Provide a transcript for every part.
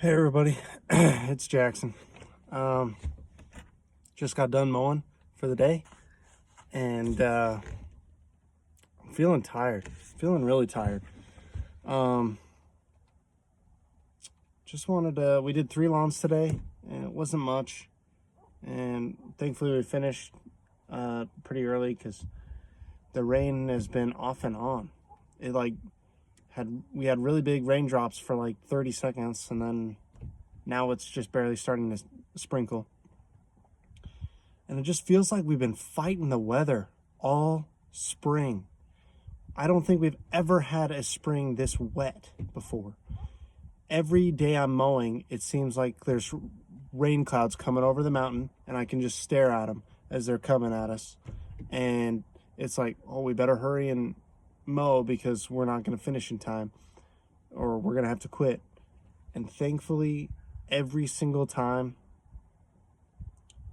Hey everybody, it's Jackson. Um, just got done mowing for the day, and I'm feeling tired. Feeling really tired. Um, just wanted to. We did 3 lawns today, and it wasn't much. And thankfully, we finished pretty early because the rain has been off and on. It we had really big raindrops for like 30 seconds, and then now it's just barely starting to sprinkle. And it just feels like we've been fighting the weather all spring. I don't think we've ever had a spring this wet before. Every day I'm mowing, it seems like there's rain clouds coming over the mountain, and I can just stare at them as they're coming at us. And it's like, oh, we better hurry and mow because we're not going to finish in time, or we're going to have to quit. And thankfully, every single time,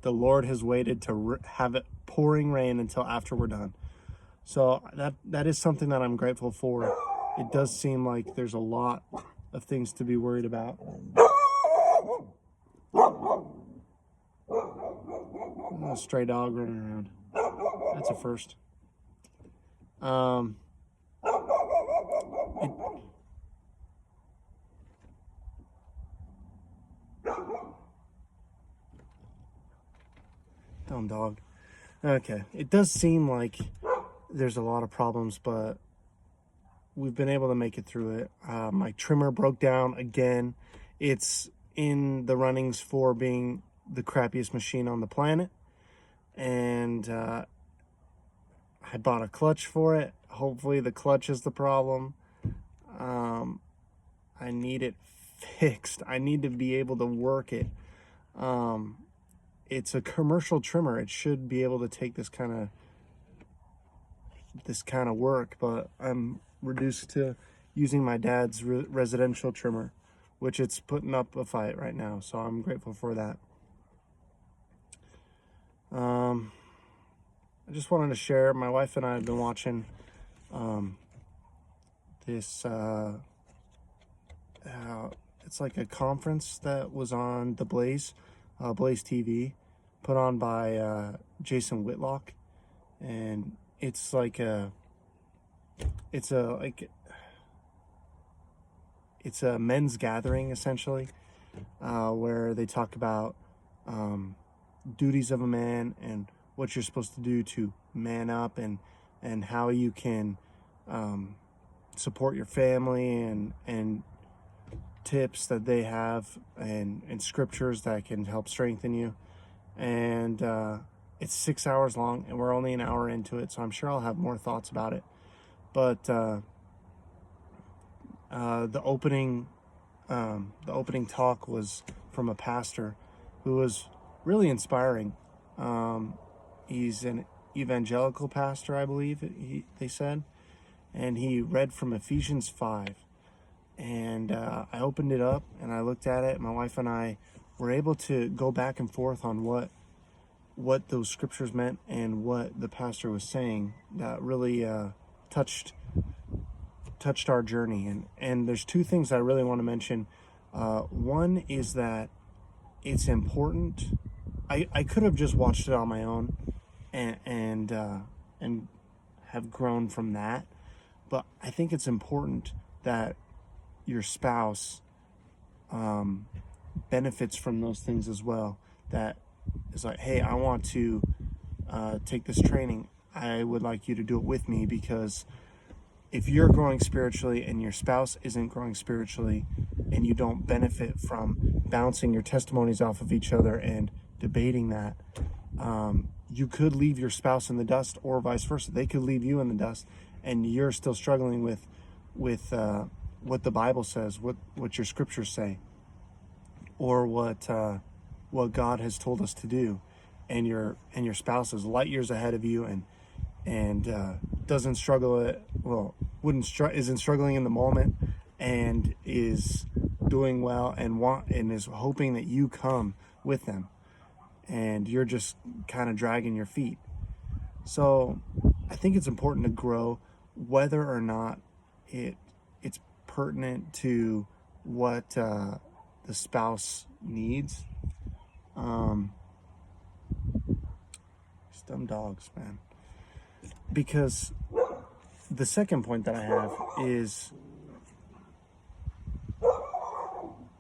the Lord has waited to have it pouring rain until after we're done. So that is something that I'm grateful for. It does seem like there's a lot of things to be worried about. A stray dog running around. That's a first. Dumb dog. Okay, it does seem like there's a lot of problems, but we've been able to make it through it. My trimmer broke down again. It's in the runnings for being the crappiest machine on the planet, and I bought a clutch for it. Hopefully the clutch is the problem. I need it fixed. I need to be able to work it. It's a commercial trimmer. It should be able to take this kind of work, but I'm reduced to using my dad's residential trimmer, which it's putting up a fight right now. So I'm grateful for that. I just wanted to share. My wife and I have been watching this. It's like a conference that was on the Blaze TV, put on by Jason Whitlock, and it's a men's gathering essentially, where they talk about duties of a man and what you're supposed to do to man up, and how you can support your family, and tips that they have, and scriptures that can help strengthen you. And it's 6 hours long, and we're only an hour into it, so I'm sure I'll have more thoughts about it. But the opening talk was from a pastor who was really inspiring. He's an evangelical pastor, I believe they said, and he read from Ephesians 5. And I opened it up and I looked at it. My wife and I were able to go back and forth on what those scriptures meant and what the pastor was saying. That really touched our journey. And there's two things I really want to mention. One is that it's important. I could have just watched it on my own and have grown from that, but I think it's important that your spouse benefits from those things as well. That is like, hey, I want to take this training. I would like you to do it with me, because if you're growing spiritually and your spouse isn't growing spiritually, and you don't benefit from bouncing your testimonies off of each other and debating that, you could leave your spouse in the dust, or vice versa. They could leave you in the dust, and you're still struggling with what the Bible says, what your scriptures say, or what God has told us to do, and your spouse is light years ahead of you, and doesn't struggle isn't struggling in the moment, and is doing well, and is hoping that you come with them, and you're just kind of dragging your feet. So I think it's important to grow, whether or not it's pertinent to what the the spouse needs. These dumb dogs, man. Because the second point that I have is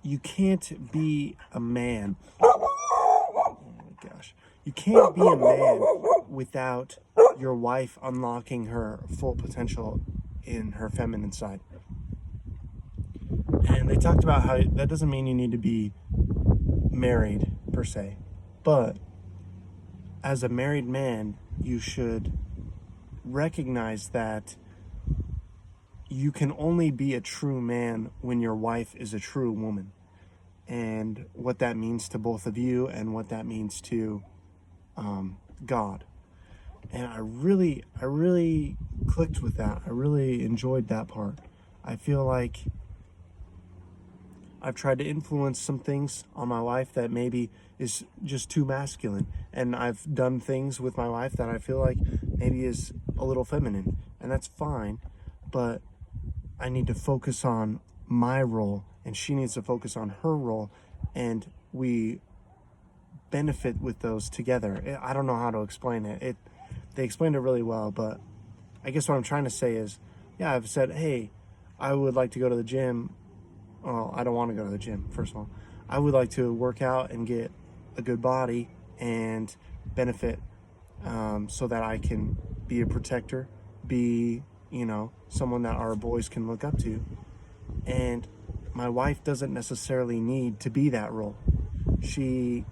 you can't be a man. Oh my gosh. You can't be a man without your wife unlocking her full potential in her feminine side. And they talked about how that doesn't mean you need to be married per se, but as a married man, you should recognize that you can only be a true man when your wife is a true woman, and what that means to both of you and what that means to God. And I really clicked with that. I really enjoyed that part. I feel like I've tried to influence some things on my wife that maybe is just too masculine. And I've done things with my wife that I feel like maybe is a little feminine. And that's fine. But I need to focus on my role, and she needs to focus on her role. And we benefit with those together. I don't know how to explain it. They explained it really well, but I guess what I'm trying to say is, yeah, I've said, hey, I would like to go to the gym. Well, I don't want to go to the gym, first of all. I would like to work out and get a good body and benefit so that I can be a protector, be, someone that our boys can look up to. And my wife doesn't necessarily need to be that role. She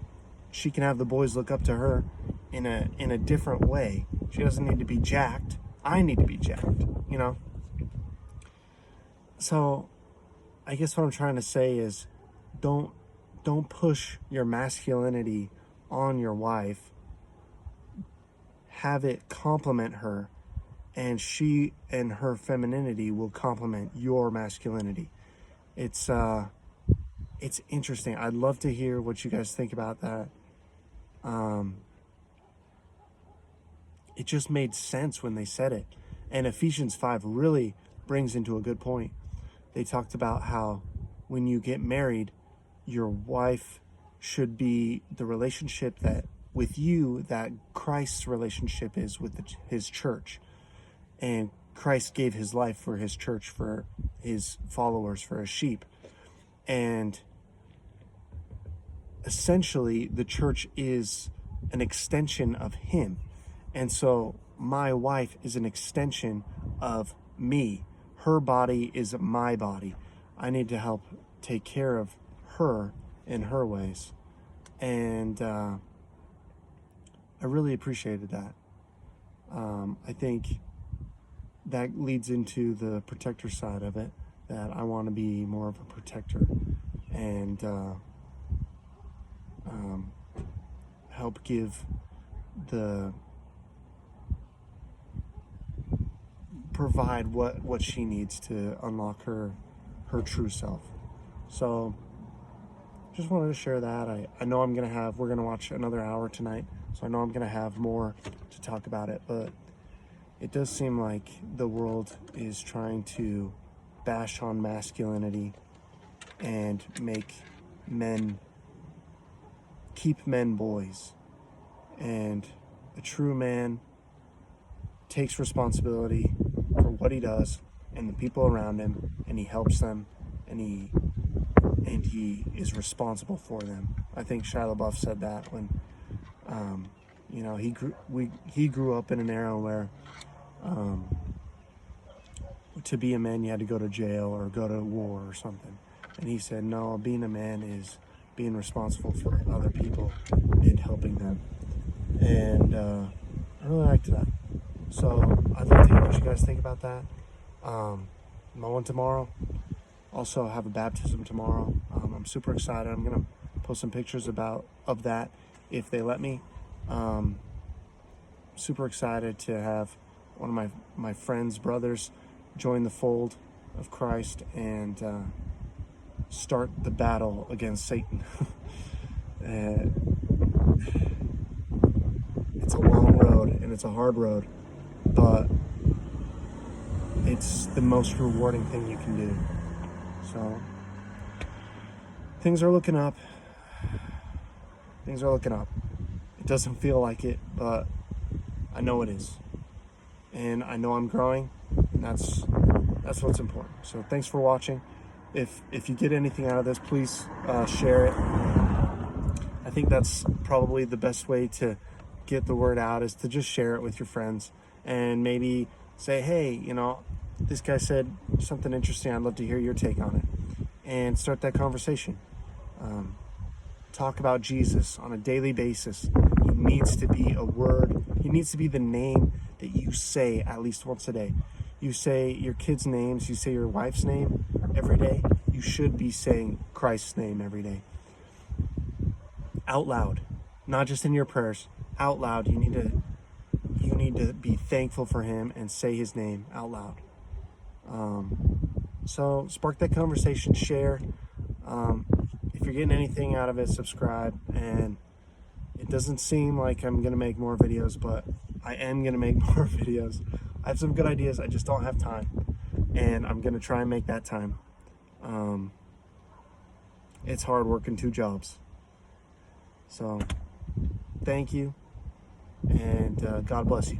can have the boys look up to her in a different way. She doesn't need to be jacked. I need to be jacked, So I guess what I'm trying to say is don't push your masculinity on your wife. Have it complement her, and she and her femininity will complement your masculinity. It's interesting. I'd love to hear what you guys think about that. It just made sense when they said it. And Ephesians 5 really brings into a good point. They talked about how when you get married, your wife should be the relationship that with you that Christ's relationship is with his church. And Christ gave his life for his church, for his followers, for his sheep. And essentially, the church is an extension of him. And so my wife is an extension of me. Her body is my body. I need to help take care of her in her ways. And I really appreciated that. I think that leads into the protector side of it, that I want to be more of a protector and help give provide what she needs to unlock her true self. So just wanted to share that. I know we're gonna watch another hour tonight, so I know I'm gonna have more to talk about it, but it does seem like the world is trying to bash on masculinity and keep men boys. And a true man takes responsibility for what he does and the people around him, and he helps them, and he is responsible for them. I think Shia LaBeouf said that when he grew up in an era where to be a man you had to go to jail or go to war or something, and he said, no, being a man is being responsible for other people and helping them. And I really liked that. So I'd love to hear what you guys think about that. My one tomorrow, also have a baptism tomorrow. I'm super excited. I'm gonna post some pictures of that if they let me. Super excited to have one of my friends' brothers join the fold of Christ and start the battle against Satan. It's a long road and it's a hard road, but it's the most rewarding thing you can do. So things are looking up. Things are looking up. It doesn't feel like it, but I know it is. And I know I'm growing, and that's what's important. So thanks for watching. If you get anything out of this, please share it. I think that's probably the best way to get the word out, is to just share it with your friends and maybe say, hey, you know, this guy said something interesting. I'd love to hear your take on it, and start that conversation. Talk about Jesus on a daily basis. He needs to be a word. He needs to be the name that you say at least once a day. You say your kids' names, you say your wife's name every day. You should be saying Christ's name every day. Out loud, not just in your prayers. Out loud, you need to be thankful for him and say his name out loud. So spark that conversation, share. If you're getting anything out of it, subscribe. And it doesn't seem like I'm gonna make more videos, but I am gonna make more videos. I have some good ideas, I just don't have time, and I'm gonna try and make that time. It's hard working 2 jobs. So thank you, and God bless you.